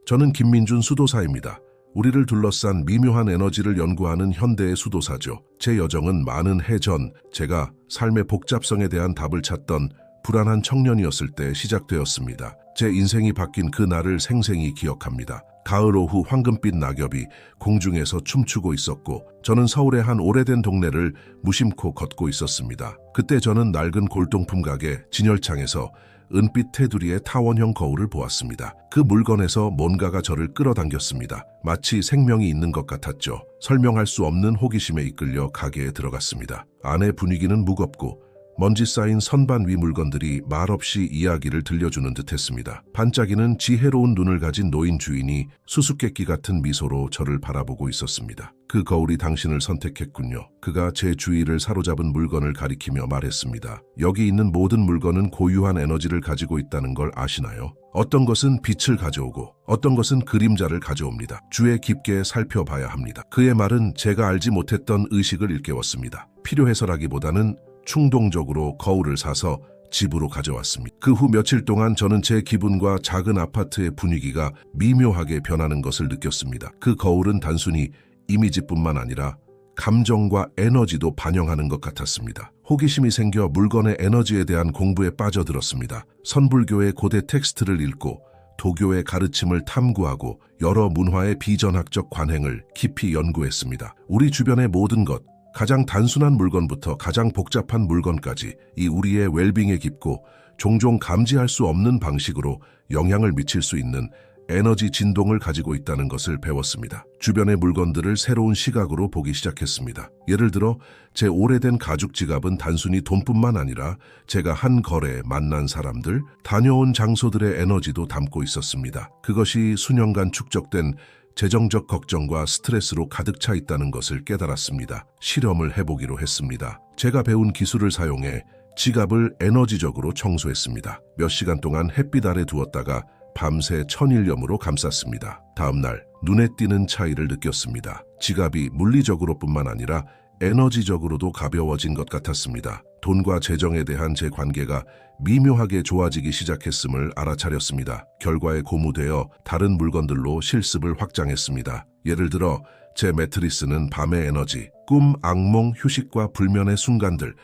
저는 김민준 수도사입니다. 우리를 둘러싼 미묘한 에너지를 연구하는 현대의 수도사죠. 제 여정은 많은 해 전 제가 삶의 복잡성에 대한 답을 찾던 불안한 청년이었을 때 시작되었습니다. 제 인생이 바뀐 그 날을 생생히 기억합니다. 가을 오후 황금빛 낙엽이 공중에서 춤추고 있었고 저는 서울의 한 오래된 동네를 무심코 걷고 있었습니다. 그때 저는 낡은 골동품 가게 진열창에서 은빛 테두리의 타원형 거울을 보았습니다. 그 물건에서 뭔가가 저를 끌어당겼습니다. 마치 생명이 있는 것 같았죠. 설명할 수 없는 호기심에 이끌려 가게에 들어갔습니다. 안의 분위기는 무겁고 먼지 쌓인 선반 위 물건들이 말없이 이야기를 들려주는 듯했습니다. 반짝이는 지혜로운 눈을 가진 노인 주인이 수수께끼 같은 미소로 저를 바라보고 있었습니다. 그 거울이 당신을 선택했군요. 그가 제 주의를 사로잡은 물건을 가리키며 말했습니다. 여기 있는 모든 물건은 고유한 에너지를 가지고 있다는 걸 아시나요? 어떤 것은 빛을 가져오고 어떤 것은 그림자를 가져옵니다. 주의 깊게 살펴봐야 합니다. 그의 말은 제가 알지 못했던 의식을 일깨웠습니다. 필요해서라기보다는 충동적으로 거울을 사서 집으로 가져왔습니다. 그 후 며칠 동안 저는 제 기분과 작은 아파트의 분위기가 미묘하게 변하는 것을 느꼈습니다. 그 거울은 단순히 이미지뿐만 아니라 감정과 에너지도 반영하는 것 같았습니다. 호기심이 생겨 물건의 에너지에 대한 공부에 빠져들었습니다. 선불교의 고대 텍스트를 읽고 도교의 가르침을 탐구하고 여러 문화의 비전학적 관행을 깊이 연구했습니다. 우리 주변의 모든 것, 가장 단순한 물건부터 가장 복잡한 물건까지 이 우리의 웰빙에 깊고 종종 감지할 수 없는 방식으로 영향을 미칠 수 있는 에너지 진동을 가지고 있다는 것을 배웠습니다. 주변의 물건들을 새로운 시각으로 보기 시작했습니다. 예를 들어 제 오래된 가죽 지갑은 단순히 돈뿐만 아니라 제가 한 거래에 만난 사람들, 다녀온 장소들의 에너지도 담고 있었습니다. 그것이 수년간 축적된 재정적 걱정과 스트레스로 가득 차 있다는 것을 깨달았습니다. 실험을 해보기로 했습니다. 제가 배운 기술을 사용해 지갑을 에너지적으로 청소했습니다. 몇 시간 동안 햇빛 아래 두었다가 밤새 천일염으로 감쌌습니다. 다음 날 눈에 띄는 차이를 느꼈습니다. 지갑이 물리적으로뿐만 아니라 에너지적으로도 가벼워진 것 같았습니다. 돈과 재정에 대한 제 관계가 미묘하게 좋아지기 시작했음을 알아차렸습니다. 결과에 고무되어 다른 물건들로 실습을 확장했습니다. 예를 들어 제 매트리스는 밤의 에너지, 꿈, 악몽, 휴식과 불면의 순간들의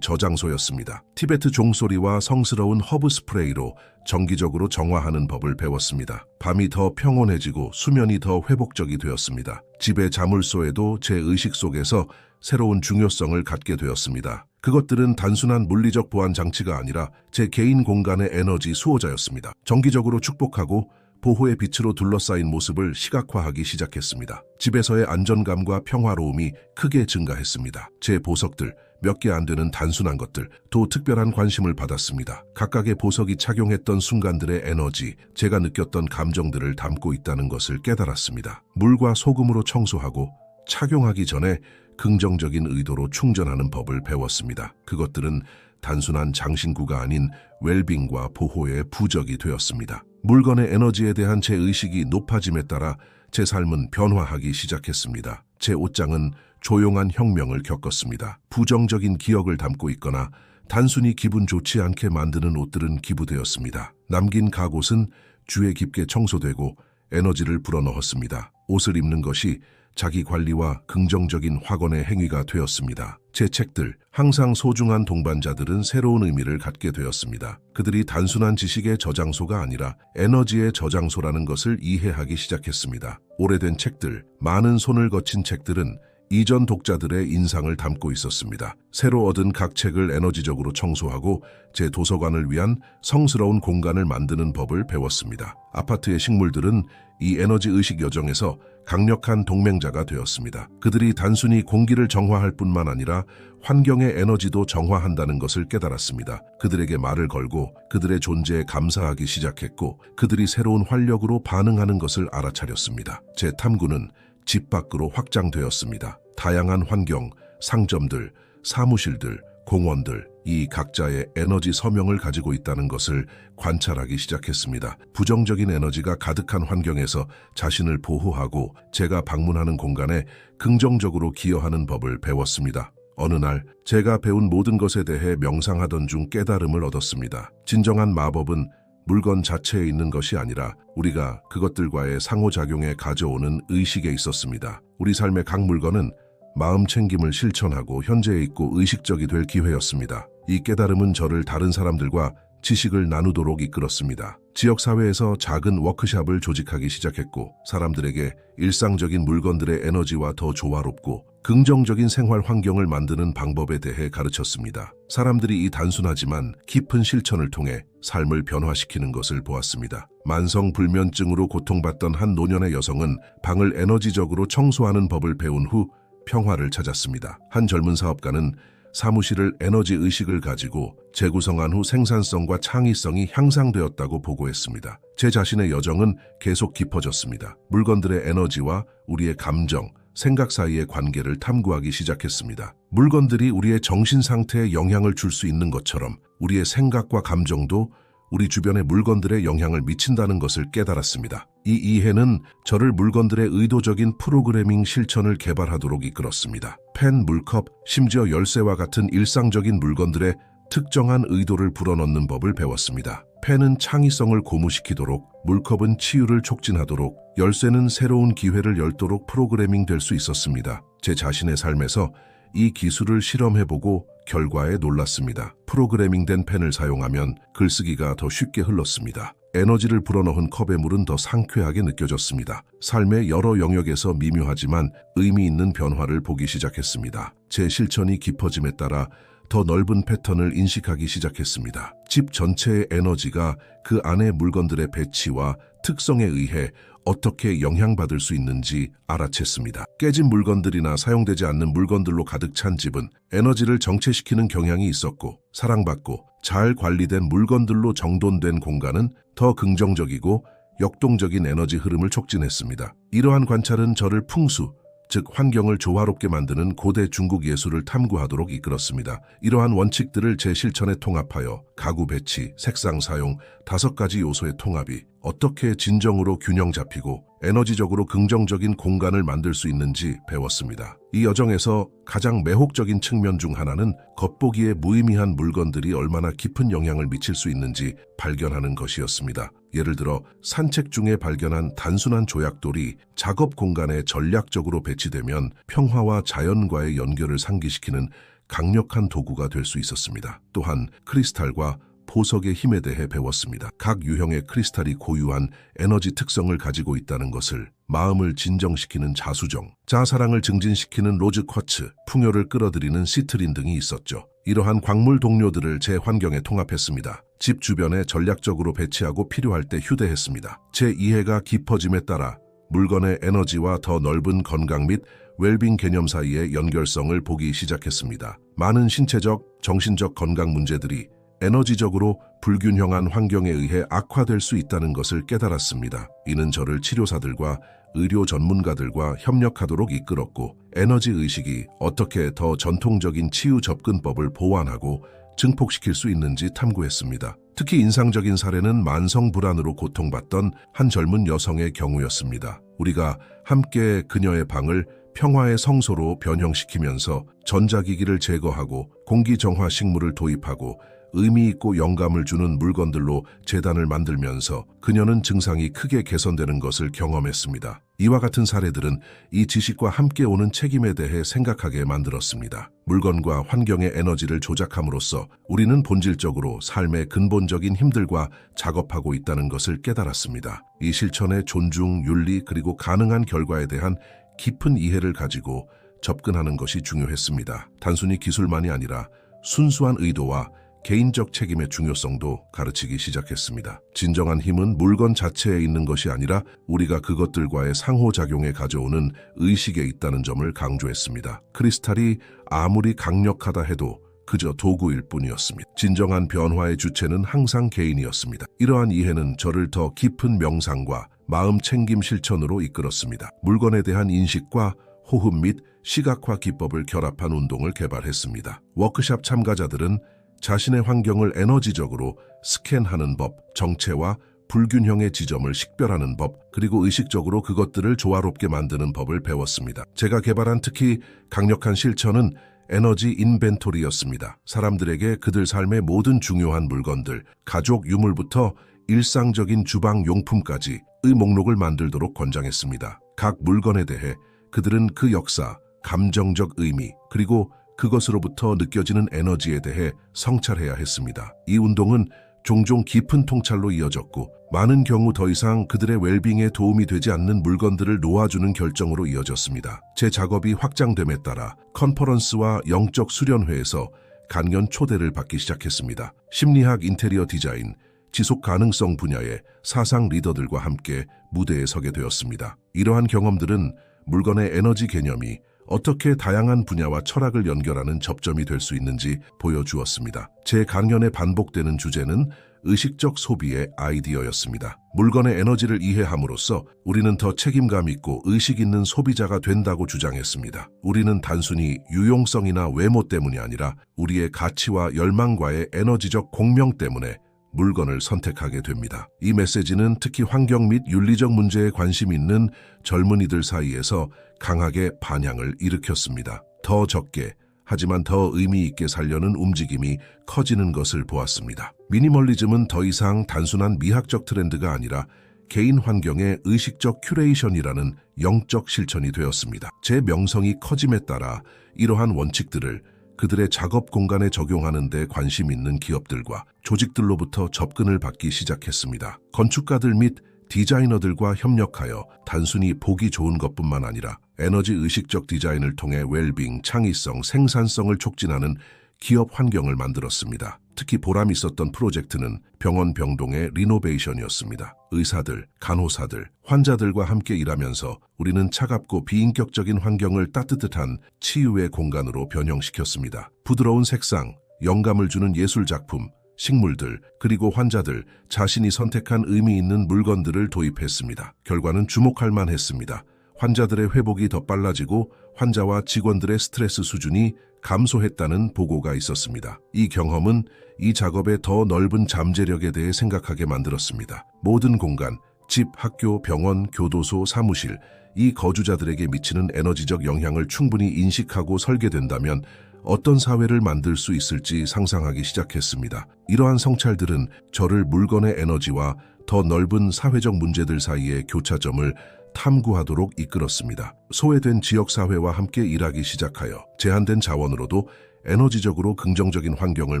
저장소였습니다. 티베트 종소리와 성스러운 허브 스프레이로 정기적으로 정화하는 법을 배웠습니다. 밤이 더 평온해지고 수면이 더 회복적이 되었습니다. 집의 자물쇠에도 제 의식 속에서 새로운 중요성을 갖게 되었습니다. 그것들은 단순한 물리적 보안 장치가 아니라 제 개인 공간의 에너지 수호자였습니다. 정기적으로 축복하고 보호의 빛으로 둘러싸인 모습을 시각화하기 시작했습니다. 집에서의 안정감과 평화로움이 크게 증가했습니다. 제 보석들, 몇 개 안 되는 단순한 것들, 또 특별한 관심을 받았습니다. 각각의 보석이 착용했던 순간들의 에너지, 제가 느꼈던 감정들을 담고 있다는 것을 깨달았습니다. 물과 소금으로 청소하고 착용하기 전에 긍정적인 의도로 충전하는 법을 배웠습니다. 그것들은 단순한 장신구가 아닌 웰빙과 보호의 부적이 되었습니다. 물건의 에너지에 대한 제 의식이 높아짐에 따라 제 삶은 변화하기 시작했습니다. 제 옷장은 조용한 혁명을 겪었습니다. 부정적인 기억을 담고 있거나 단순히 기분 좋지 않게 만드는 옷들은 기부되었습니다. 남긴 가옷은 주에 깊게 청소되고 에너지를 불어넣었습니다. 옷을 입는 것이 자기 관리와 긍정적인 확언의 행위가 되었습니다. 제 책들, 항상 소중한 동반자들은 새로운 의미를 갖게 되었습니다. 그들이 단순한 지식의 저장소가 아니라 에너지의 저장소라는 것을 이해하기 시작했습니다. 오래된 책들, 많은 손을 거친 책들은 이전 독자들의 인상을 담고 있었습니다. 새로 얻은 각 책을 에너지적으로 청소하고 제 도서관을 위한 성스러운 공간을 만드는 법을 배웠습니다. 아파트의 식물들은 이 에너지 의식 여정에서 강력한 동맹자가 되었습니다. 그들이 단순히 공기를 정화할 뿐만 아니라 환경의 에너지도 정화한다는 것을 깨달았습니다. 그들에게 말을 걸고 그들의 존재에 감사하기 시작했고 그들이 새로운 활력으로 반응하는 것을 알아차렸습니다. 제 탐구는 집 밖으로 확장되었습니다. 다양한 환경, 상점들, 사무실들, 공원들, 이 각자의 에너지 서명을 가지고 있다는 것을 관찰하기 시작했습니다. 부정적인 에너지가 가득한 환경에서 자신을 보호하고 제가 방문하는 공간에 긍정적으로 기여하는 법을 배웠습니다. 어느 날 제가 배운 모든 것에 대해 명상하던 중 깨달음을 얻었습니다. 진정한 마법은 물건 자체에 있는 것이 아니라 우리가 그것들과의 상호작용에 가져오는 의식에 있었습니다. 우리 삶의 각 물건은 마음 챙김을 실천하고 현재에 있고 의식적이 될 기회였습니다. 이 깨달음은 저를 다른 사람들과 지식을 나누도록 이끌었습니다. 지역사회에서 작은 워크숍을 조직하기 시작했고 사람들에게 일상적인 물건들의 에너지와 더 조화롭고 긍정적인 생활 환경을 만드는 방법에 대해 가르쳤습니다. 사람들이 이 단순하지만 깊은 실천을 통해 삶을 변화시키는 것을 보았습니다. 만성불면증으로 고통받던 한 노년의 여성은 방을 에너지적으로 청소하는 법을 배운 후 평화를 찾았습니다. 한 젊은 사업가는 사무실을 에너지 의식을 가지고 재구성한 후 생산성과 창의성이 향상되었다고 보고했습니다. 제 자신의 여정은 계속 깊어졌습니다. 물건들의 에너지와 우리의 감정, 생각 사이의 관계를 탐구하기 시작했습니다. 물건들이 우리의 정신 상태에 영향을 줄 수 있는 것처럼 우리의 생각과 감정도 우리 주변의 물건들에 영향을 미친다는 것을 깨달았습니다. 이 이해는 저를 물건들의 의도적인 프로그래밍 실천을 개발하도록 이끌었습니다. 펜, 물컵, 심지어 열쇠와 같은 일상적인 물건들의 특정한 의도를 불어넣는 법을 배웠습니다. 펜은 창의성을 고무시키도록, 물컵은 치유를 촉진하도록, 열쇠는 새로운 기회를 열도록 프로그래밍 될 수 있었습니다. 제 자신의 삶에서 이 기술을 실험해보고 결과에 놀랐습니다. 프로그래밍된 펜을 사용하면 글쓰기가 더 쉽게 흘렀습니다. 에너지를 불어넣은 컵의 물은 더 상쾌하게 느껴졌습니다. 삶의 여러 영역에서 미묘하지만 의미 있는 변화를 보기 시작했습니다. 제 실천이 깊어짐에 따라 더 넓은 패턴을 인식하기 시작했습니다. 집 전체의 에너지가 그 안의 물건들의 배치와 특성에 의해 어떻게 영향받을 수 있는지 알아챘습니다. 깨진 물건들이나 사용되지 않는 물건들로 가득 찬 집은 에너지를 정체시키는 경향이 있었고, 사랑받고 잘 관리된 물건들로 정돈된 공간은 더 긍정적이고 역동적인 에너지 흐름을 촉진했습니다. 이러한 관찰은 저를 풍수, 즉 환경을 조화롭게 만드는 고대 중국 예술을 탐구하도록 이끌었습니다. 이러한 원칙들을 제 실천에 통합하여 가구 배치, 색상 사용, 5가지 요소의 통합이 어떻게 진정으로 균형 잡히고 에너지적으로 긍정적인 공간을 만들 수 있는지 배웠습니다. 이 여정에서 가장 매혹적인 측면 중 하나는 겉보기에 무의미한 물건들이 얼마나 깊은 영향을 미칠 수 있는지 발견하는 것이었습니다. 예를 들어 산책 중에 발견한 단순한 조약돌이 작업 공간에 전략적으로 배치되면 평화와 자연과의 연결을 상기시키는 강력한 도구가 될 수 있었습니다. 또한 크리스탈과 보석의 힘에 대해 배웠습니다. 각 유형의 크리스탈이 고유한 에너지 특성을 가지고 있다는 것을, 마음을 진정시키는 자수정, 자아사랑을 증진시키는 로즈 쿼츠, 풍요를 끌어들이는 시트린 등이 있었죠. 이러한 광물 동료들을 제 환경에 통합했습니다. 집 주변에 전략적으로 배치하고 필요할 때 휴대했습니다. 제 이해가 깊어짐에 따라 물건의 에너지와 더 넓은 건강 및 웰빙 개념 사이의 연결성을 보기 시작했습니다. 많은 신체적, 정신적 건강 문제들이 에너지적으로 불균형한 환경에 의해 악화될 수 있다는 것을 깨달았습니다. 이는 저를 치료사들과 의료 전문가들과 협력하도록 이끌었고, 에너지 의식이 어떻게 더 전통적인 치유 접근법을 보완하고 증폭시킬 수 있는지 탐구했습니다. 특히 인상적인 사례는 만성 불안으로 고통받던 한 젊은 여성의 경우였습니다. 우리가 함께 그녀의 방을 평화의 성소로 변형시키면서 전자기기를 제거하고 공기정화 식물을 도입하고 의미 있고 영감을 주는 물건들로 재단을 만들면서 그녀는 증상이 크게 개선되는 것을 경험했습니다. 이와 같은 사례들은 이 지식과 함께 오는 책임에 대해 생각하게 만들었습니다. 물건과 환경의 에너지를 조작함으로써 우리는 본질적으로 삶의 근본적인 힘들과 작업하고 있다는 것을 깨달았습니다. 이 실천의 존중, 윤리 그리고 가능한 결과에 대한 깊은 이해를 가지고 접근하는 것이 중요했습니다. 단순히 기술만이 아니라 순수한 의도와 개인적 책임의 중요성도 가르치기 시작했습니다. 진정한 힘은 물건 자체에 있는 것이 아니라 우리가 그것들과의 상호작용에 가져오는 의식에 있다는 점을 강조했습니다. 크리스탈이 아무리 강력하다 해도 그저 도구일 뿐이었습니다. 진정한 변화의 주체는 항상 개인이었습니다. 이러한 이해는 저를 더 깊은 명상과 마음 챙김 실천으로 이끌었습니다. 물건에 대한 인식과 호흡 및 시각화 기법을 결합한 운동을 개발했습니다. 워크숍 참가자들은 자신의 환경을 에너지적으로 스캔하는 법, 정체와 불균형의 지점을 식별하는 법, 그리고 의식적으로 그것들을 조화롭게 만드는 법을 배웠습니다. 제가 개발한 특히 강력한 실천은 에너지 인벤토리였습니다. 사람들에게 그들 삶의 모든 중요한 물건들, 가족 유물부터 일상적인 주방 용품까지의 목록을 만들도록 권장했습니다. 각 물건에 대해 그들은 그 역사, 감정적 의미, 그리고 그것으로부터 느껴지는 에너지에 대해 성찰해야 했습니다. 이 운동은 종종 깊은 통찰로 이어졌고 많은 경우 더 이상 그들의 웰빙에 도움이 되지 않는 물건들을 놓아주는 결정으로 이어졌습니다. 제 작업이 확장됨에 따라 컨퍼런스와 영적 수련회에서 간견 초대를 받기 시작했습니다. 심리학, 인테리어 디자인, 지속 가능성 분야의 사상 리더들과 함께 무대에 서게 되었습니다. 이러한 경험들은 물건의 에너지 개념이 어떻게 다양한 분야와 철학을 연결하는 접점이 될 수 있는지 보여주었습니다. 제 강연에 반복되는 주제는 의식적 소비의 아이디어였습니다. 물건의 에너지를 이해함으로써 우리는 더 책임감 있고 의식 있는 소비자가 된다고 주장했습니다. 우리는 단순히 유용성이나 외모 때문이 아니라 우리의 가치와 열망과의 에너지적 공명 때문에 물건을 선택하게 됩니다. 이 메시지는 특히 환경 및 윤리적 문제에 관심 있는 젊은이들 사이에서 강하게 반향을 일으켰습니다. 더 적게, 하지만 더 의미 있게 살려는 움직임이 커지는 것을 보았습니다. 미니멀리즘은 더 이상 단순한 미학적 트렌드가 아니라 개인 환경의 의식적 큐레이션이라는 영적 실천이 되었습니다. 제 명성이 커짐에 따라 이러한 원칙들을 그들의 작업 공간에 적용하는 데 관심 있는 기업들과 조직들로부터 접근을 받기 시작했습니다. 건축가들 및 디자이너들과 협력하여 단순히 보기 좋은 것뿐만 아니라 에너지 의식적 디자인을 통해 웰빙, 창의성, 생산성을 촉진하는 기업 환경을 만들었습니다. 특히 보람 있었던 프로젝트는 병원 병동의 리노베이션이었습니다. 의사들, 간호사들, 환자들과 함께 일하면서 우리는 차갑고 비인격적인 환경을 따뜻한 치유의 공간으로 변형시켰습니다. 부드러운 색상, 영감을 주는 예술 작품, 식물들, 그리고 환자들 자신이 선택한 의미 있는 물건들을 도입했습니다. 결과는 주목할 만했습니다. 환자들의 회복이 더 빨라지고 환자와 직원들의 스트레스 수준이 감소했다는 보고가 있었습니다. 이 경험은 이 작업의 더 넓은 잠재력에 대해 생각하게 만들었습니다. 모든 공간, 집, 학교, 병원, 교도소, 사무실, 이 거주자들에게 미치는 에너지적 영향을 충분히 인식하고 설계된다면 어떤 사회를 만들 수 있을지 상상하기 시작했습니다. 이러한 성찰들은 저를 물건의 에너지와 더 넓은 사회적 문제들 사이의 교차점을 탐구하도록 이끌었습니다. 소외된 지역사회와 함께 일하기 시작하여 제한된 자원으로도 에너지적으로 긍정적인 환경을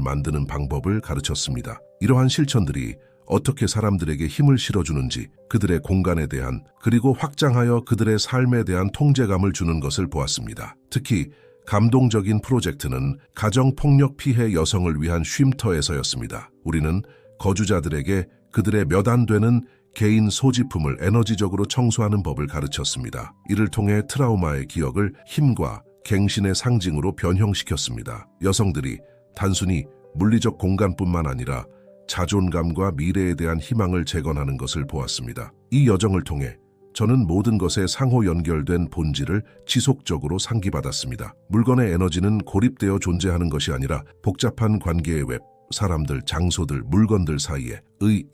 만드는 방법을 가르쳤습니다. 이러한 실천들이 어떻게 사람들에게 힘을 실어주는지, 그들의 공간에 대한, 그리고 확장하여 그들의 삶에 대한 통제감을 주는 것을 보았습니다. 특히 감동적인 프로젝트는 가정폭력 피해 여성을 위한 쉼터에서였습니다. 우리는 거주자들에게 그들의 몇 안 되는 개인 소지품을 에너지적으로 청소하는 법을 가르쳤습니다. 이를 통해 트라우마의 기억을 힘과 갱신의 상징으로 변형시켰습니다. 여성들이 단순히 물리적 공간뿐만 아니라 자존감과 미래에 대한 희망을 재건하는 것을 보았습니다. 이 여정을 통해 저는 모든 것에 상호 연결된 본질을 지속적으로 상기받았습니다. 물건의 에너지는 고립되어 존재하는 것이 아니라 복잡한 관계의 웹, 사람들, 장소들, 물건들 사이의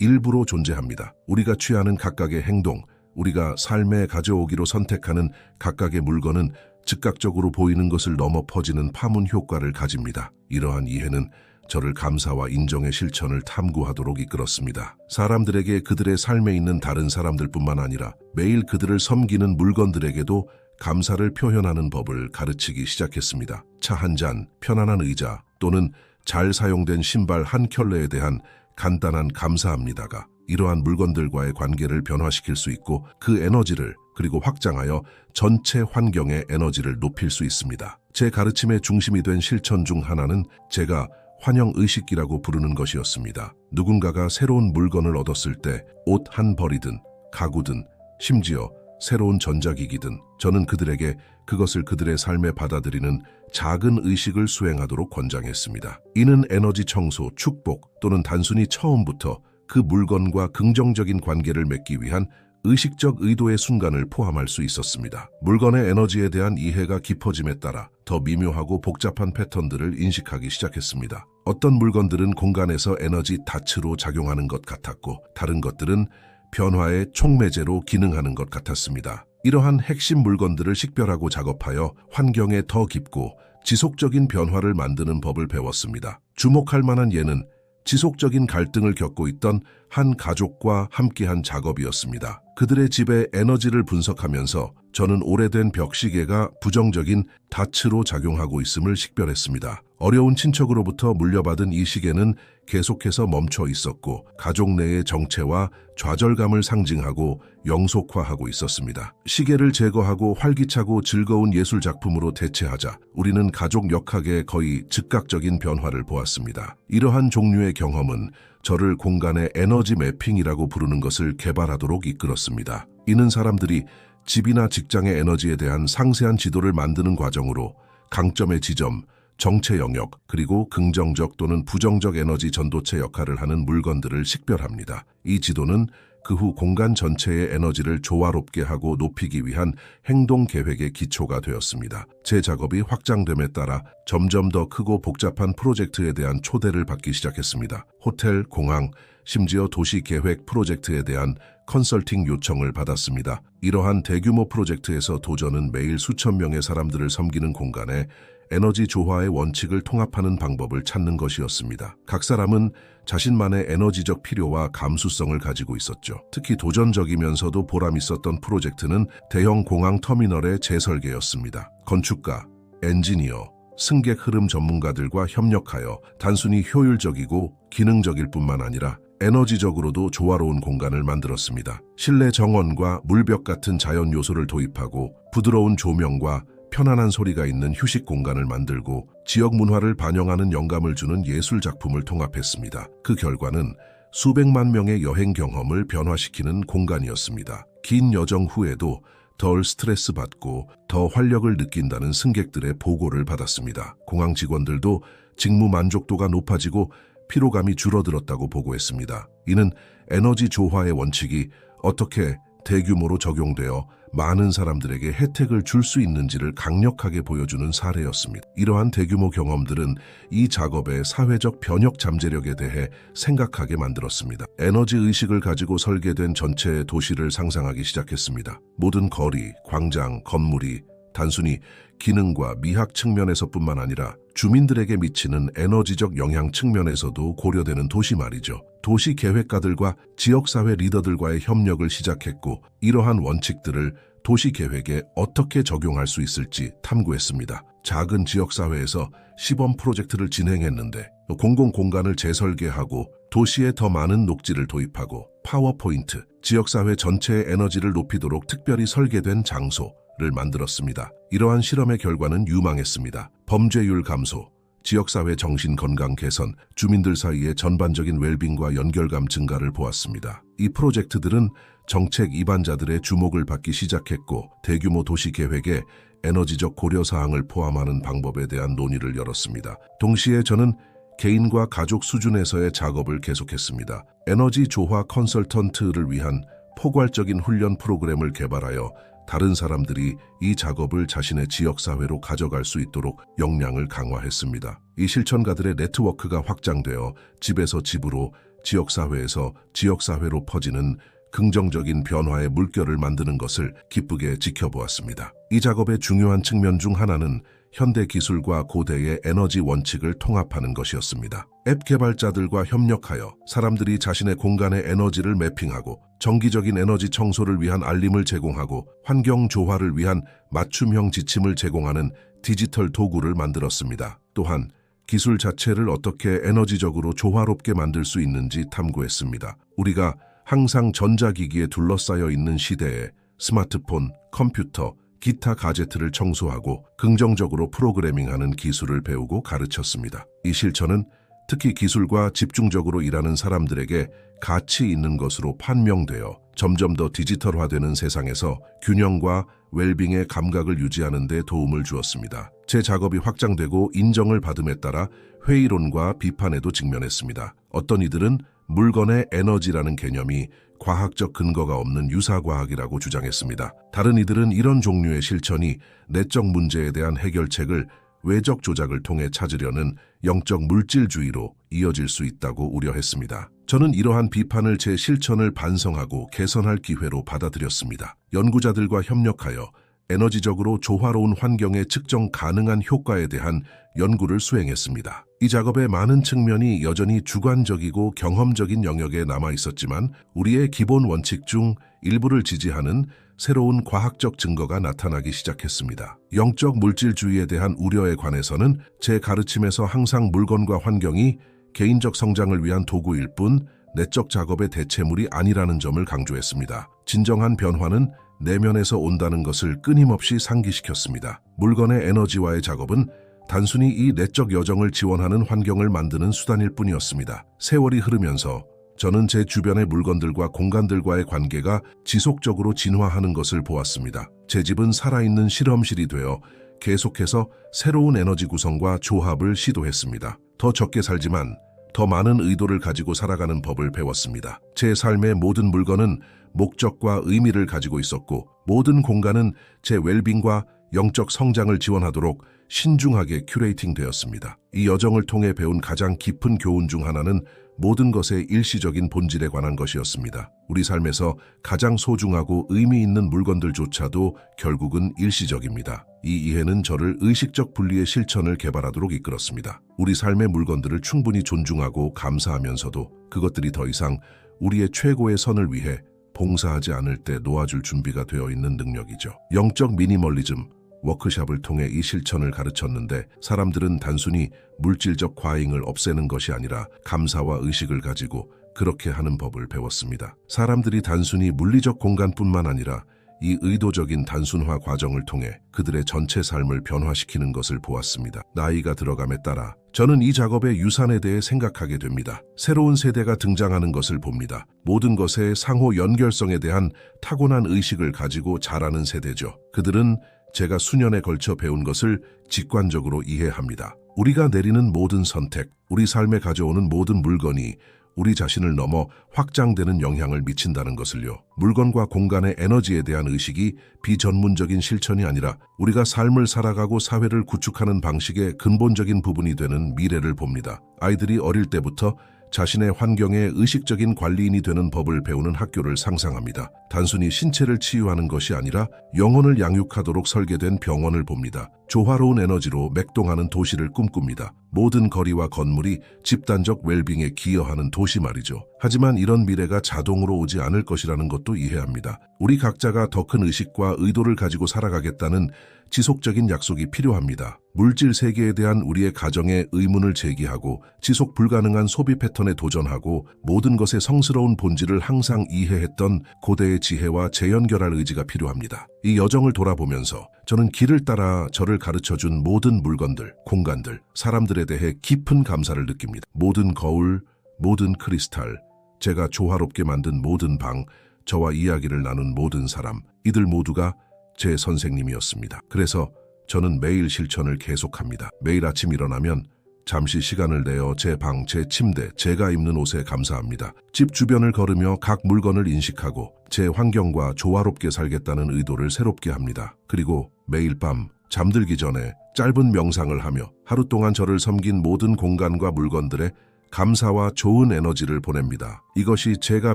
일부로 존재합니다. 우리가 취하는 각각의 행동, 우리가 삶에 가져오기로 선택하는 각각의 물건은 즉각적으로 보이는 것을 넘어 퍼지는 파문 효과를 가집니다. 이러한 이해는 저를 감사와 인정의 실천을 탐구하도록 이끌었습니다. 사람들에게 그들의 삶에 있는 다른 사람들뿐만 아니라 매일 그들을 섬기는 물건들에게도 감사를 표현하는 법을 가르치기 시작했습니다. 차 한 잔, 편안한 의자 또는 잘 사용된 신발 한 켤레에 대한 간단한 감사합니다가 이러한 물건들과의 관계를 변화시킬 수 있고 그 에너지를 그리고 확장하여 전체 환경의 에너지를 높일 수 있습니다. 제 가르침의 중심이 된 실천 중 하나는 제가 환영의식이라고 부르는 것이었습니다. 누군가가 새로운 물건을 얻었을 때 옷 한 벌이든 가구든 심지어 새로운 전자기기든 저는 그들에게 그것을 그들의 삶에 받아들이는 작은 의식을 수행하도록 권장했습니다. 이는 에너지 청소, 축복 또는 단순히 처음부터 그 물건과 긍정적인 관계를 맺기 위한 의식적 의도의 순간을 포함할 수 있었습니다. 물건의 에너지에 대한 이해가 깊어짐에 따라 더 미묘하고 복잡한 패턴들을 인식하기 시작했습니다. 어떤 물건들은 공간에서 에너지 닻으로 작용하는 것 같았고 다른 것들은 변화의 촉매제로 기능하는 것 같았습니다. 이러한 핵심 물건들을 식별하고 작업하여 환경에 더 깊고 지속적인 변화를 만드는 법을 배웠습니다. 주목할 만한 예는 지속적인 갈등을 겪고 있던 한 가족과 함께한 작업이었습니다. 그들의 집의 에너지를 분석하면서 저는 오래된 벽시계가 부정적인 닻으로 작용하고 있음을 식별했습니다. 어려운 친척으로부터 물려받은 이 시계는 계속해서 멈춰 있었고 가족 내의 정체와 좌절감을 상징하고 영속화하고 있었습니다. 시계를 제거하고 활기차고 즐거운 예술 작품으로 대체하자 우리는 가족 역학의 거의 즉각적인 변화를 보았습니다. 이러한 종류의 경험은 저를 공간의 에너지 매핑이라고 부르는 것을 개발하도록 이끌었습니다. 이는 사람들이 집이나 직장의 에너지에 대한 상세한 지도를 만드는 과정으로 강점의 지점, 정체 영역, 그리고 긍정적 또는 부정적 에너지 전도체 역할을 하는 물건들을 식별합니다. 이 지도는 그 후 공간 전체의 에너지를 조화롭게 하고 높이기 위한 행동 계획의 기초가 되었습니다. 제 작업이 확장됨에 따라 점점 더 크고 복잡한 프로젝트에 대한 초대를 받기 시작했습니다. 호텔, 공항, 심지어 도시 계획 프로젝트에 대한 컨설팅 요청을 받았습니다. 이러한 대규모 프로젝트에서 도전은 매일 수천 명의 사람들을 섬기는 공간에 에너지 조화의 원칙을 통합하는 방법을 찾는 것이었습니다. 각 사람은 자신만의 에너지적 필요와 감수성을 가지고 있었죠. 특히 도전적이면서도 보람 있었던 프로젝트는 대형 공항 터미널의 재설계였습니다. 건축가, 엔지니어, 승객 흐름 전문가들과 협력하여 단순히 효율적이고 기능적일 뿐만 아니라 에너지적으로도 조화로운 공간을 만들었습니다. 실내 정원과 물벽 같은 자연 요소를 도입하고 부드러운 조명과 편안한 소리가 있는 휴식 공간을 만들고 지역 문화를 반영하는 영감을 주는 예술 작품을 통합했습니다. 그 결과는 수백만 명의 여행 경험을 변화시키는 공간이었습니다. 긴 여정 후에도 덜 스트레스 받고 더 활력을 느낀다는 승객들의 보고를 받았습니다. 공항 직원들도 직무 만족도가 높아지고 피로감이 줄어들었다고 보고했습니다. 이는 에너지 조화의 원칙이 어떻게 대규모로 적용되어 많은 사람들에게 혜택을 줄 수 있는지를 강력하게 보여주는 사례였습니다. 이러한 대규모 경험들은 이 작업의 사회적 변혁 잠재력에 대해 생각하게 만들었습니다. 에너지 의식을 가지고 설계된 전체 도시를 상상하기 시작했습니다. 모든 거리, 광장, 건물이 단순히 기능과 미학 측면에서뿐만 아니라 주민들에게 미치는 에너지적 영향 측면에서도 고려되는 도시 말이죠. 도시 계획가들과 지역사회 리더들과의 협력을 시작했고 이러한 원칙들을 도시 계획에 어떻게 적용할 수 있을지 탐구했습니다. 작은 지역사회에서 시범 프로젝트를 진행했는데 공공공간을 재설계하고 도시에 더 많은 녹지를 도입하고 파워포인트, 지역사회 전체의 에너지를 높이도록 특별히 설계된 장소를 만들었습니다. 이러한 실험의 결과는 유망했습니다. 범죄율 감소, 지역사회 정신건강 개선, 주민들 사이의 전반적인 웰빙과 연결감 증가를 보았습니다. 이 프로젝트들은 정책 입안자들의 주목을 받기 시작했고 대규모 도시 계획에 에너지적 고려사항을 포함하는 방법에 대한 논의를 열었습니다. 동시에 저는 개인과 가족 수준에서의 작업을 계속했습니다. 에너지 조화 컨설턴트를 위한 포괄적인 훈련 프로그램을 개발하여 다른 사람들이 이 작업을 자신의 지역사회로 가져갈 수 있도록 역량을 강화했습니다. 이 실천가들의 네트워크가 확장되어 집에서 집으로, 지역사회에서 지역사회로 퍼지는 긍정적인 변화의 물결을 만드는 것을 기쁘게 지켜보았습니다. 이 작업의 중요한 측면 중 하나는 현대 기술과 고대의 에너지 원칙을 통합하는 것이었습니다. 앱 개발자들과 협력하여 사람들이 자신의 공간의 에너지를 매핑하고 정기적인 에너지 청소를 위한 알림을 제공하고 환경 조화를 위한 맞춤형 지침을 제공하는 디지털 도구를 만들었습니다. 또한 기술 자체를 어떻게 에너지적으로 조화롭게 만들 수 있는지 탐구했습니다. 우리가 항상 전자기기에 둘러싸여 있는 시대에 스마트폰, 컴퓨터, 기타 가제트를 청소하고 긍정적으로 프로그래밍하는 기술을 배우고 가르쳤습니다. 이 실천은 특히 기술과 집중적으로 일하는 사람들에게 가치 있는 것으로 판명되어 점점 더 디지털화되는 세상에서 균형과 웰빙의 감각을 유지하는 데 도움을 주었습니다. 제 작업이 확장되고 인정을 받음에 따라 회의론과 비판에도 직면했습니다. 어떤 이들은 물건의 에너지라는 개념이 과학적 근거가 없는 유사과학이라고 주장했습니다. 다른 이들은 이런 종류의 실천이 내적 문제에 대한 해결책을 외적 조작을 통해 찾으려는 영적 물질주의로 이어질 수 있다고 우려했습니다. 저는 이러한 비판을 제 실천을 반성하고 개선할 기회로 받아들였습니다. 연구자들과 협력하여 에너지적으로 조화로운 환경에 측정 가능한 효과에 대한 연구를 수행했습니다. 이 작업의 많은 측면이 여전히 주관적이고 경험적인 영역에 남아 있었지만 우리의 기본 원칙 중 일부를 지지하는 새로운 과학적 증거가 나타나기 시작했습니다. 영적 물질주의에 대한 우려에 관해서는 제 가르침에서 항상 물건과 환경이 개인적 성장을 위한 도구일 뿐 내적 작업의 대체물이 아니라는 점을 강조했습니다. 진정한 변화는 내면에서 온다는 것을 끊임없이 상기시켰습니다. 물건의 에너지와의 작업은 단순히 이 내적 여정을 지원하는 환경을 만드는 수단일 뿐이었습니다. 세월이 흐르면서 저는 제 주변의 물건들과 공간들과의 관계가 지속적으로 진화하는 것을 보았습니다. 제 집은 살아있는 실험실이 되어 계속해서 새로운 에너지 구성과 조합을 시도했습니다. 더 적게 살지만 더 많은 의도를 가지고 살아가는 법을 배웠습니다. 제 삶의 모든 물건은 목적과 의미를 가지고 있었고 모든 공간은 제 웰빙과 영적 성장을 지원하도록 신중하게 큐레이팅 되었습니다. 이 여정을 통해 배운 가장 깊은 교훈 중 하나는 모든 것의 일시적인 본질에 관한 것이었습니다. 우리 삶에서 가장 소중하고 의미 있는 물건들조차도 결국은 일시적입니다. 이 이해는 저를 의식적 분리의 실천을 개발하도록 이끌었습니다. 우리 삶의 물건들을 충분히 존중하고 감사하면서도 그것들이 더 이상 우리의 최고의 선을 위해 봉사하지 않을 때 놓아줄 준비가 되어 있는 능력이죠. 영적 미니멀리즘 워크숍을 통해 이 실천을 가르쳤는데 사람들은 단순히 물질적 과잉을 없애는 것이 아니라 감사와 의식을 가지고 그렇게 하는 법을 배웠습니다. 사람들이 단순히 물리적 공간뿐만 아니라 이 의도적인 단순화 과정을 통해 그들의 전체 삶을 변화시키는 것을 보았습니다. 나이가 들어감에 따라 저는 이 작업의 유산에 대해 생각하게 됩니다. 새로운 세대가 등장하는 것을 봅니다. 모든 것의 상호 연결성에 대한 타고난 의식을 가지고 자라는 세대죠. 그들은 제가 수년에 걸쳐 배운 것을 직관적으로 이해합니다. 우리가 내리는 모든 선택, 우리 삶에 가져오는 모든 물건이 우리 자신을 넘어 확장되는 영향을 미친다는 것을요. 물건과 공간의 에너지에 대한 의식이 비전문적인 실천이 아니라 우리가 삶을 살아가고 사회를 구축하는 방식의 근본적인 부분이 되는 미래를 봅니다. 아이들이 어릴 때부터 자신의 환경의 의식적인 관리인이 되는 법을 배우는 학교를 상상합니다. 단순히 신체를 치유하는 것이 아니라 영혼을 양육하도록 설계된 병원을 봅니다. 조화로운 에너지로 맥동하는 도시를 꿈꿉니다. 모든 거리와 건물이 집단적 웰빙에 기여하는 도시 말이죠. 하지만 이런 미래가 자동으로 오지 않을 것이라는 것도 이해합니다. 우리 각자가 더 큰 의식과 의도를 가지고 살아가겠다는 지속적인 약속이 필요합니다. 물질 세계에 대한 우리의 가정의 의문을 제기하고 지속 불가능한 소비 패턴에 도전하고 모든 것의 성스러운 본질을 항상 이해했던 고대의 지혜와 재연결할 의지가 필요합니다. 이 여정을 돌아보면서 저는 길을 따라 저를 가르쳐준 모든 물건들, 공간들, 사람들에 대해 깊은 감사를 느낍니다. 모든 거울, 모든 크리스탈, 제가 조화롭게 만든 모든 방, 저와 이야기를 나눈 모든 사람, 이들 모두가 제 선생님이었습니다. 그래서 저는 매일 실천을 계속합니다. 매일 아침 일어나면 잠시 시간을 내어 제 방, 제 침대, 제가 입는 옷에 감사합니다. 집 주변을 걸으며 각 물건을 인식하고 제 환경과 조화롭게 살겠다는 의도를 새롭게 합니다. 그리고 매일 밤 잠들기 전에 짧은 명상을 하며 하루 동안 저를 섬긴 모든 공간과 물건들에 감사와 좋은 에너지를 보냅니다. 이것이 제가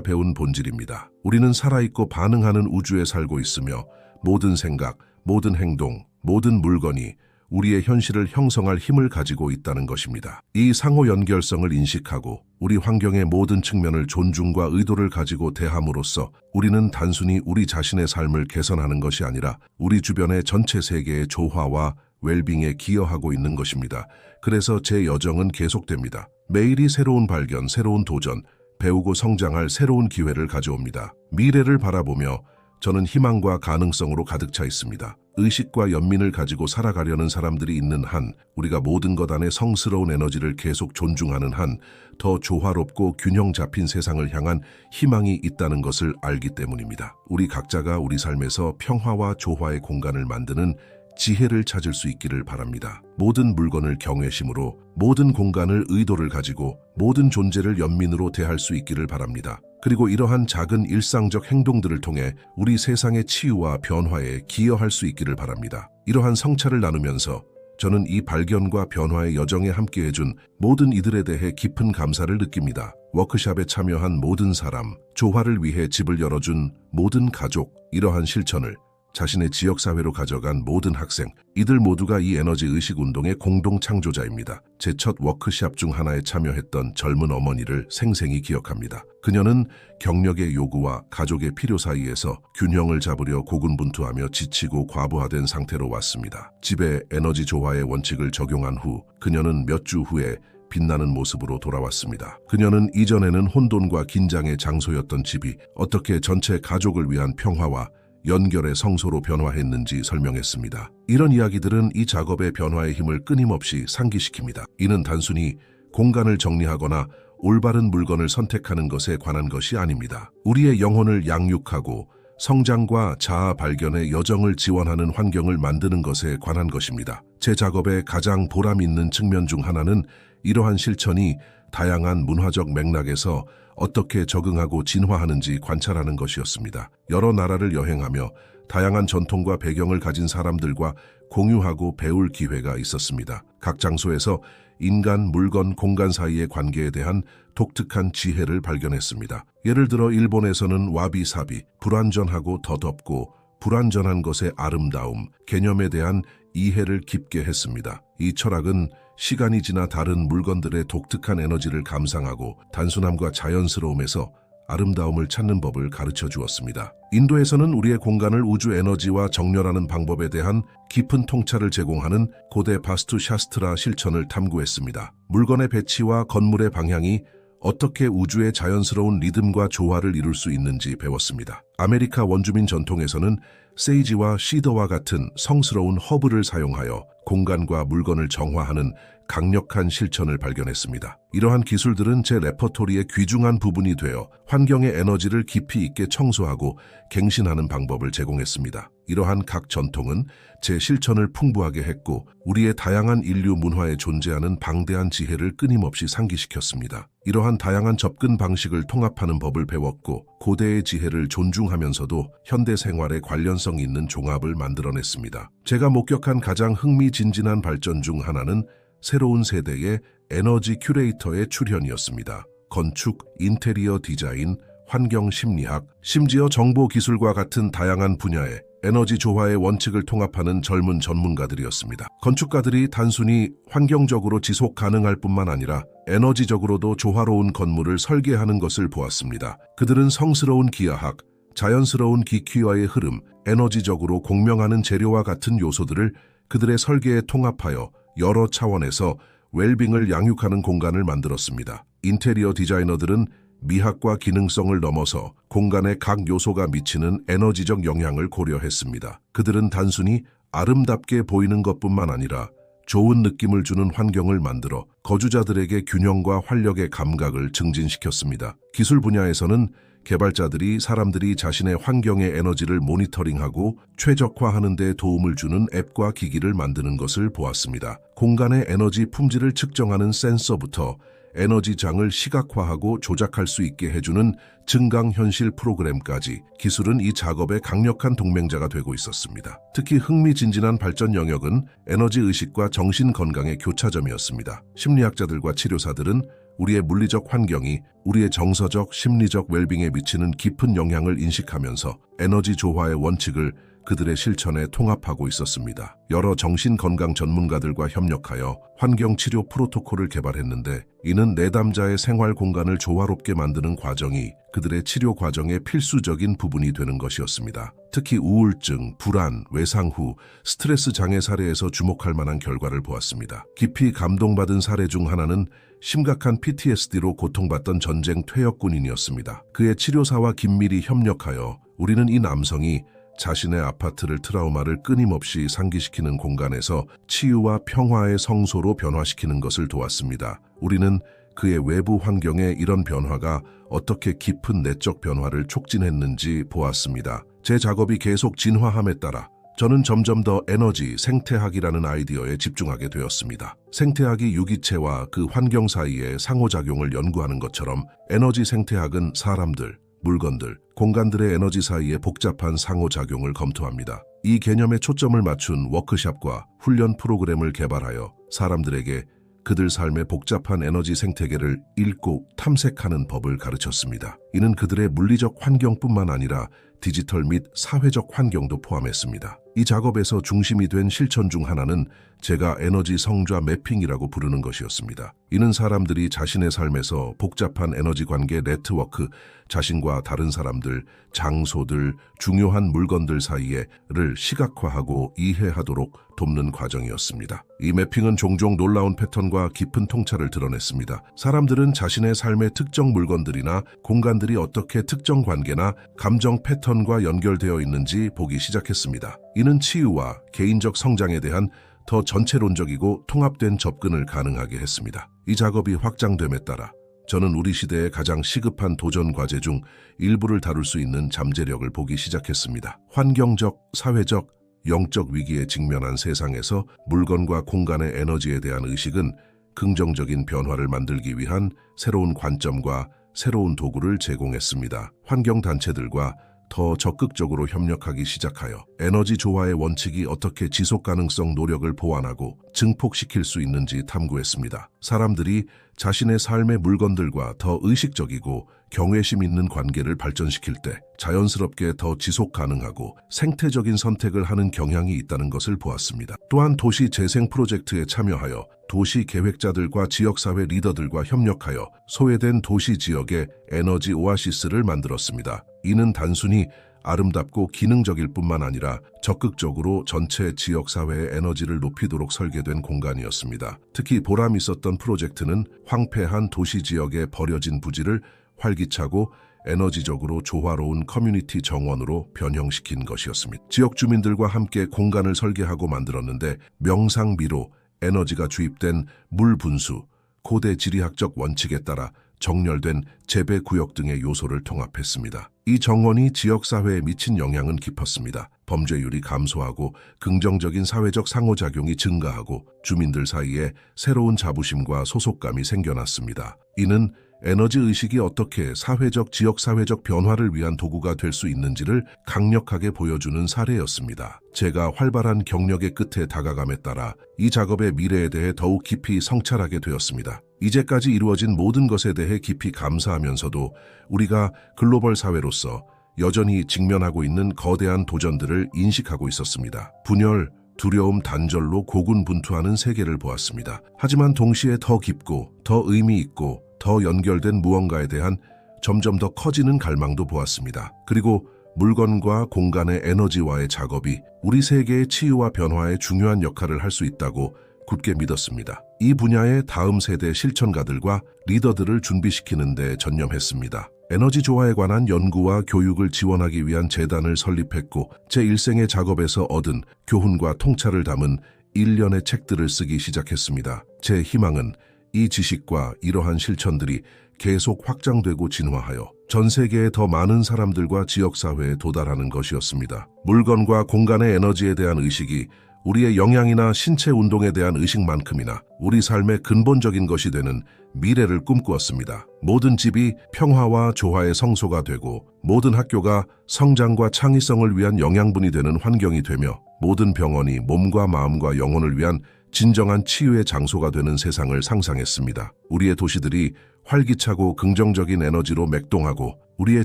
배운 본질입니다. 우리는 살아있고 반응하는 우주에 살고 있으며 모든 생각, 모든 행동, 모든 물건이 우리의 현실을 형성할 힘을 가지고 있다는 것입니다. 이 상호 연결성을 인식하고 우리 환경의 모든 측면을 존중과 의도를 가지고 대함으로써 우리는 단순히 우리 자신의 삶을 개선하는 것이 아니라 우리 주변의 전체 세계의 조화와 웰빙에 기여하고 있는 것입니다. 그래서 제 여정은 계속됩니다. 매일이 새로운 발견, 새로운 도전, 배우고 성장할 새로운 기회를 가져옵니다. 미래를 바라보며 저는 희망과 가능성으로 가득 차 있습니다. 의식과 연민을 가지고 살아가려는 사람들이 있는 한, 우리가 모든 것 안에 성스러운 에너지를 계속 존중하는 한, 더 조화롭고 균형 잡힌 세상을 향한 희망이 있다는 것을 알기 때문입니다. 우리 각자가 우리 삶에서 평화와 조화의 공간을 만드는 지혜를 찾을 수 있기를 바랍니다. 모든 물건을 경외심으로, 모든 공간을 의도를 가지고, 모든 존재를 연민으로 대할 수 있기를 바랍니다. 그리고 이러한 작은 일상적 행동들을 통해 우리 세상의 치유와 변화에 기여할 수 있기를 바랍니다. 이러한 성찰을 나누면서 저는 이 발견과 변화의 여정에 함께해준 모든 이들에 대해 깊은 감사를 느낍니다. 워크숍에 참여한 모든 사람, 조화를 위해 집을 열어준 모든 가족, 이러한 실천을 자신의 지역사회로 가져간 모든 학생, 이들 모두가 이 에너지 의식 운동의 공동 창조자입니다. 제 첫 워크샵 중 하나에 참여했던 젊은 어머니를 생생히 기억합니다. 그녀는 경력의 요구와 가족의 필요 사이에서 균형을 잡으려 고군분투하며 지치고 과부하된 상태로 왔습니다. 집에 에너지 조화의 원칙을 적용한 후 그녀는 몇 주 후에 빛나는 모습으로 돌아왔습니다. 그녀는 이전에는 혼돈과 긴장의 장소였던 집이 어떻게 전체 가족을 위한 평화와 연결의 성소로 변화했는지 설명했습니다. 이런 이야기들은 이 작업의 변화의 힘을 끊임없이 상기시킵니다. 이는 단순히 공간을 정리하거나 올바른 물건을 선택하는 것에 관한 것이 아닙니다. 우리의 영혼을 양육하고 성장과 자아 발견의 여정을 지원하는 환경을 만드는 것에 관한 것입니다. 제 작업의 가장 보람 있는 측면 중 하나는 이러한 실천이 다양한 문화적 맥락에서 어떻게 적응하고 진화하는지 관찰하는 것이었습니다. 여러 나라를 여행하며 다양한 전통과 배경을 가진 사람들과 공유하고 배울 기회가 있었습니다. 각 장소에서 인간, 물건, 공간 사이의 관계에 대한 독특한 지혜를 발견했습니다. 예를 들어 일본에서는 와비사비, 불완전하고 더덥고 불완전한 것의 아름다움, 개념에 대한 이해를 깊게 했습니다. 이 철학은 시간이 지나 다른 물건들의 독특한 에너지를 감상하고 단순함과 자연스러움에서 아름다움을 찾는 법을 가르쳐 주었습니다. 인도에서는 우리의 공간을 우주 에너지와 정렬하는 방법에 대한 깊은 통찰을 제공하는 고대 바스투 샤스트라 실천을 탐구했습니다. 물건의 배치와 건물의 방향이 어떻게 우주의 자연스러운 리듬과 조화를 이룰 수 있는지 배웠습니다. 아메리카 원주민 전통에서는 세이지와 시더와 같은 성스러운 허브를 사용하여 공간과 물건을 정화하는 강력한 실천을 발견했습니다. 이러한 기술들은 제 레퍼토리의 귀중한 부분이 되어 환경의 에너지를 깊이 있게 청소하고 갱신하는 방법을 제공했습니다. 이러한 각 전통은 제 실천을 풍부하게 했고 우리의 다양한 인류 문화에 존재하는 방대한 지혜를 끊임없이 상기시켰습니다. 이러한 다양한 접근 방식을 통합하는 법을 배웠고 고대의 지혜를 존중하면서도 현대 생활에 관련성 있는 종합을 만들어냈습니다. 제가 목격한 가장 흥미진진한 발전 중 하나는 새로운 세대의 에너지 큐레이터의 출현이었습니다. 건축, 인테리어 디자인, 환경 심리학, 심지어 정보 기술과 같은 다양한 분야에 에너지 조화의 원칙을 통합하는 젊은 전문가들이었습니다. 건축가들이 단순히 환경적으로 지속 가능할 뿐만 아니라 에너지적으로도 조화로운 건물을 설계하는 것을 보았습니다. 그들은 성스러운 기하학, 자연스러운 기퀴와의 흐름, 에너지적으로 공명하는 재료와 같은 요소들을 그들의 설계에 통합하여 여러 차원에서 웰빙을 양육하는 공간을 만들었습니다. 인테리어 디자이너들은 미학과 기능성을 넘어서 공간의 각 요소가 미치는 에너지적 영향을 고려했습니다. 그들은 단순히 아름답게 보이는 것뿐만 아니라 좋은 느낌을 주는 환경을 만들어 거주자들에게 균형과 활력의 감각을 증진시켰습니다. 기술 분야에서는 개발자들이 사람들이 자신의 환경의 에너지를 모니터링하고 최적화하는 데 도움을 주는 앱과 기기를 만드는 것을 보았습니다. 공간의 에너지 품질을 측정하는 센서부터 에너지장을 시각화하고 조작할 수 있게 해주는 증강현실 프로그램까지 기술은 이 작업의 강력한 동맹자가 되고 있었습니다. 특히 흥미진진한 발전 영역은 에너지 의식과 정신 건강의 교차점이었습니다. 심리학자들과 치료사들은 우리의 물리적 환경이 우리의 정서적, 심리적 웰빙에 미치는 깊은 영향을 인식하면서 에너지 조화의 원칙을 그들의 실천에 통합하고 있었습니다. 여러 정신건강 전문가들과 협력하여 환경치료 프로토콜을 개발했는데 이는 내담자의 생활 공간을 조화롭게 만드는 과정이 그들의 치료 과정의 필수적인 부분이 되는 것이었습니다. 특히 우울증, 불안, 외상 후 스트레스 장애 사례에서 주목할 만한 결과를 보았습니다. 깊이 감동받은 사례 중 하나는 심각한 PTSD로 고통받던 전쟁 퇴역군인이었습니다. 그의 치료사와 긴밀히 협력하여 우리는 이 남성이 자신의 아파트를 트라우마를 끊임없이 상기시키는 공간에서 치유와 평화의 성소로 변화시키는 것을 도왔습니다. 우리는 그의 외부 환경에 이런 변화가 어떻게 깊은 내적 변화를 촉진했는지 보았습니다. 제 작업이 계속 진화함에 따라 저는 점점 더 에너지 생태학이라는 아이디어에 집중하게 되었습니다. 생태학이 유기체와 그 환경 사이의 상호작용을 연구하는 것처럼 에너지 생태학은 사람들, 물건들, 공간들의 에너지 사이의 복잡한 상호작용을 검토합니다. 이 개념에 초점을 맞춘 워크샵과 훈련 프로그램을 개발하여 사람들에게 그들 삶의 복잡한 에너지 생태계를 읽고 탐색하는 법을 가르쳤습니다. 이는 그들의 물리적 환경뿐만 아니라 디지털 및 사회적 환경도 포함했습니다. 이 작업에서 중심이 된 실천 중 하나는 제가 에너지 성좌 매핑이라고 부르는 것이었습니다. 이는 사람들이 자신의 삶에서 복잡한 에너지 관계 네트워크, 자신과 다른 사람들, 장소들, 중요한 물건들 사이에를 시각화하고 이해하도록 돕는 과정이었습니다. 이 매핑은 종종 놀라운 패턴과 깊은 통찰을 드러냈습니다. 사람들은 자신의 삶의 특정 물건들이나 공간들이 어떻게 특정 관계나 감정 패턴과 연결되어 있는지 보기 시작했습니다. 이는 치유와 개인적 성장에 대한 더 전체론적이고 통합된 접근을 가능하게 했습니다. 이 작업이 확장됨에 따라 저는 우리 시대의 가장 시급한 도전 과제 중 일부를 다룰 수 있는 잠재력을 보기 시작했습니다. 환경적, 사회적, 영적 위기에 직면한 세상에서 물건과 공간의 에너지에 대한 의식은 긍정적인 변화를 만들기 위한 새로운 관점과 새로운 도구를 제공했습니다. 환경단체들과 더 적극적으로 협력하기 시작하여 에너지 조화의 원칙이 어떻게 지속 가능성 노력을 보완하고 증폭시킬 수 있는지 탐구했습니다. 사람들이 자신의 삶의 물건들과 더 의식적이고 경외심 있는 관계를 발전시킬 때 자연스럽게 더 지속 가능하고 생태적인 선택을 하는 경향이 있다는 것을 보았습니다. 또한 도시 재생 프로젝트에 참여하여 도시 계획자들과 지역사회 리더들과 협력하여 소외된 도시 지역의 에너지 오아시스를 만들었습니다. 이는 단순히 아름답고 기능적일 뿐만 아니라 적극적으로 전체 지역사회의 에너지를 높이도록 설계된 공간이었습니다. 특히 보람 있었던 프로젝트는 황폐한 도시 지역의 버려진 부지를 활기차고 에너지적으로 조화로운 커뮤니티 정원으로 변형시킨 것이었습니다. 지역 주민들과 함께 공간을 설계하고 만들었는데 명상미로 에너지가 주입된 물 분수, 고대 지리학적 원칙에 따라 정렬된 재배 구역 등의 요소를 통합했습니다. 이 정원이 지역사회에 미친 영향은 깊었습니다. 범죄율이 감소하고 긍정적인 사회적 상호작용이 증가하고 주민들 사이에 새로운 자부심과 소속감이 생겨났습니다. 이는 에너지 의식이 어떻게 사회적, 지역사회적 변화를 위한 도구가 될 수 있는지를 강력하게 보여주는 사례였습니다. 제가 활발한 경력의 끝에 다가감에 따라 이 작업의 미래에 대해 더욱 깊이 성찰하게 되었습니다. 이제까지 이루어진 모든 것에 대해 깊이 감사하면서도 우리가 글로벌 사회로서 여전히 직면하고 있는 거대한 도전들을 인식하고 있었습니다. 분열, 두려움, 단절로 고군분투하는 세계를 보았습니다. 하지만 동시에 더 깊고 더 의미 있고 더 연결된 무언가에 대한 점점 더 커지는 갈망도 보았습니다. 그리고 물건과 공간의 에너지와의 작업이 우리 세계의 치유와 변화에 중요한 역할을 할 수 있다고 굳게 믿었습니다. 이 분야의 다음 세대 실천가들과 리더들을 준비시키는 데 전념했습니다. 에너지 조화에 관한 연구와 교육을 지원하기 위한 재단을 설립했고 제 일생의 작업에서 얻은 교훈과 통찰을 담은 일련의 책들을 쓰기 시작했습니다. 제 희망은 이 지식과 이러한 실천들이 계속 확장되고 진화하여 전 세계의 더 많은 사람들과 지역사회에 도달하는 것이었습니다. 물건과 공간의 에너지에 대한 의식이 우리의 영양이나 신체 운동에 대한 의식만큼이나 우리 삶의 근본적인 것이 되는 미래를 꿈꾸었습니다. 모든 집이 평화와 조화의 성소가 되고 모든 학교가 성장과 창의성을 위한 영양분이 되는 환경이 되며 모든 병원이 몸과 마음과 영혼을 위한 진정한 치유의 장소가 되는 세상을 상상했습니다. 우리의 도시들이 활기차고 긍정적인 에너지로 맥동하고 우리의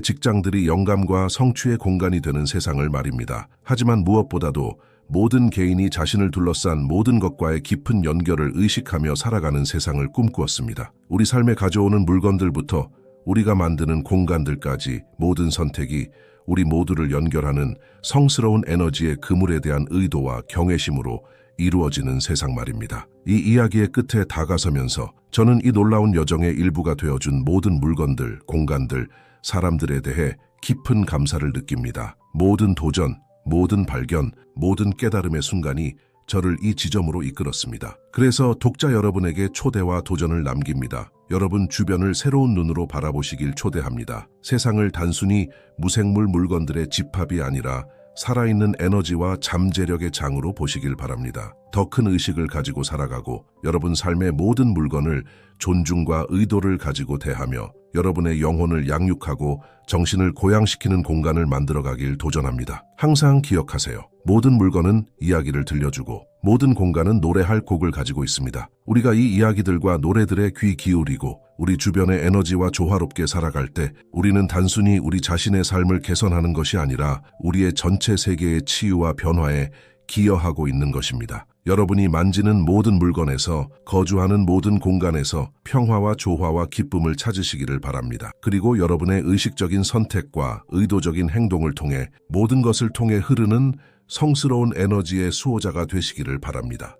직장들이 영감과 성취의 공간이 되는 세상을 말입니다. 하지만 무엇보다도 모든 개인이 자신을 둘러싼 모든 것과의 깊은 연결을 의식하며 살아가는 세상을 꿈꾸었습니다. 우리 삶에 가져오는 물건들부터 우리가 만드는 공간들까지 모든 선택이 우리 모두를 연결하는 성스러운 에너지의 그물에 대한 의도와 경외심으로 이루어지는 세상 말입니다. 이 이야기의 끝에 다가서면서 저는 이 놀라운 여정의 일부가 되어준 모든 물건들, 공간들, 사람들에 대해 깊은 감사를 느낍니다. 모든 도전, 모든 발견, 모든 깨달음의 순간이 저를 이 지점으로 이끌었습니다. 그래서 독자 여러분에게 초대와 도전을 남깁니다. 여러분 주변을 새로운 눈으로 바라보시길 초대합니다. 세상을 단순히 무생물 물건들의 집합이 아니라 살아있는 에너지와 잠재력의 장으로 보시길 바랍니다. 더 큰 의식을 가지고 살아가고 여러분 삶의 모든 물건을 존중과 의도를 가지고 대하며 여러분의 영혼을 양육하고 정신을 고양시키는 공간을 만들어가길 도전합니다. 항상 기억하세요. 모든 물건은 이야기를 들려주고 모든 공간은 노래할 곡을 가지고 있습니다. 우리가 이 이야기들과 노래들에 귀 기울이고 우리 주변의 에너지와 조화롭게 살아갈 때 우리는 단순히 우리 자신의 삶을 개선하는 것이 아니라 우리의 전체 세계의 치유와 변화에 기여하고 있는 것입니다. 여러분이 만지는 모든 물건에서, 거주하는 모든 공간에서 평화와 조화와 기쁨을 찾으시기를 바랍니다. 그리고 여러분의 의식적인 선택과 의도적인 행동을 통해 모든 것을 통해 흐르는 성스러운 에너지의 수호자가 되시기를 바랍니다.